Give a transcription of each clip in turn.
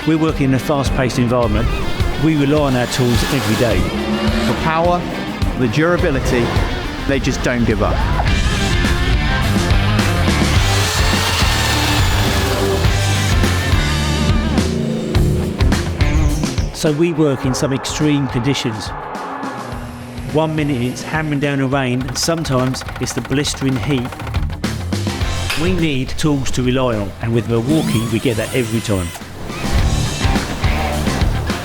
We're working in a fast-paced environment. We rely on our tools every day. For power, the durability, they just don't give up. So we work in some extreme conditions. 1 minute it's hammering down the rain, and sometimes it's the blistering heat. We need tools to rely on, and with Milwaukee we get that every time.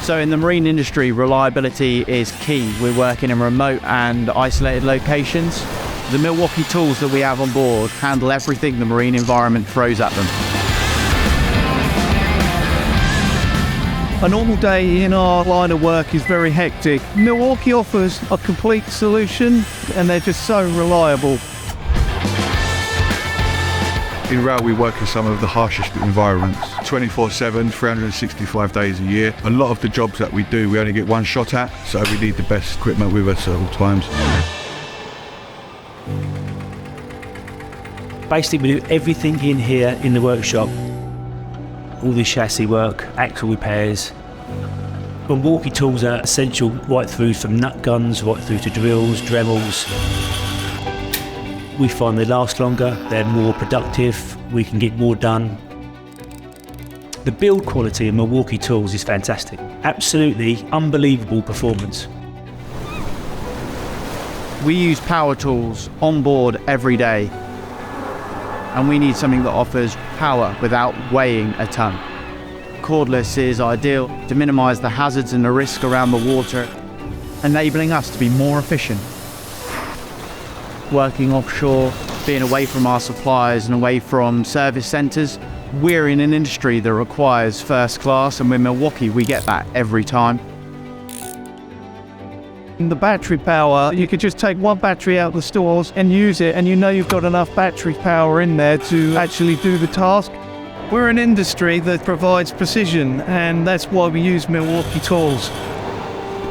So in the marine industry, reliability is key. We're working in remote and isolated locations. The Milwaukee tools that we have on board handle everything the marine environment throws at them. A normal day in our line of work is very hectic. Milwaukee offers a complete solution, and they're just so reliable. In rail, we work in some of the harshest environments, 24/7, 365 days a year. A lot of the jobs that we do, we only get one shot at, so we need the best equipment with us at all times. Basically we do everything in here in the workshop. All the chassis work, axle repairs. Milwaukee tools are essential right through from nut guns, right through to drills, Dremels. We find they last longer, they're more productive, we can get more done. The build quality of Milwaukee tools is fantastic. Absolutely unbelievable performance. We use power tools on board every day, and we need something that offers power without weighing a ton. Cordless is ideal to minimize the hazards and the risk around the water, enabling us to be more efficient. Working offshore, being away from our suppliers and away from service centers, we're in an industry that requires first class, and with Milwaukee we get that every time. The battery power, you could just take one battery out of the stores and use it, and you know you've got enough battery power in there to actually do the task. We're an industry that provides precision, and that's why we use Milwaukee tools.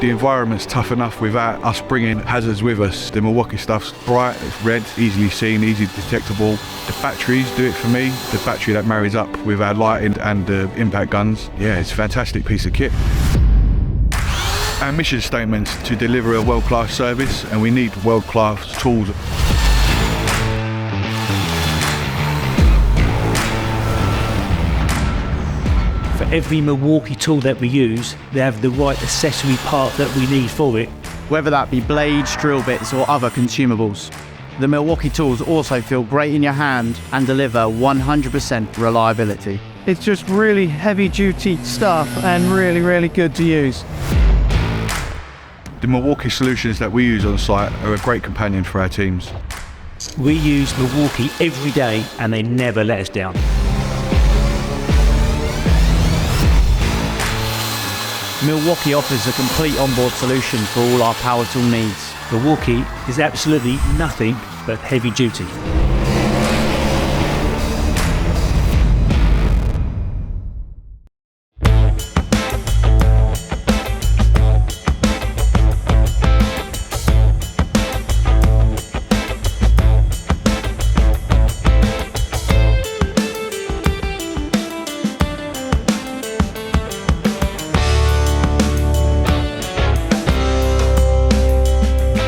The environment's tough enough without us bringing hazards with us. The Milwaukee stuff's bright, it's red, easily seen, easily detectable. The batteries do it for me. The battery that marries up with our lighting and the impact guns. Yeah, it's a fantastic piece of kit. Our mission statement's to deliver a world-class service, and we need world-class tools. For every Milwaukee tool that we use, they have the right accessory part that we need for it. Whether that be blades, drill bits or other consumables. The Milwaukee tools also feel great in your hand and deliver 100% reliability. It's just really heavy-duty stuff and really, really good to use. The Milwaukee solutions that we use on site are a great companion for our teams. We use Milwaukee every day and they never let us down. Milwaukee offers a complete onboard solution for all our power tool needs. Milwaukee is absolutely nothing but heavy duty.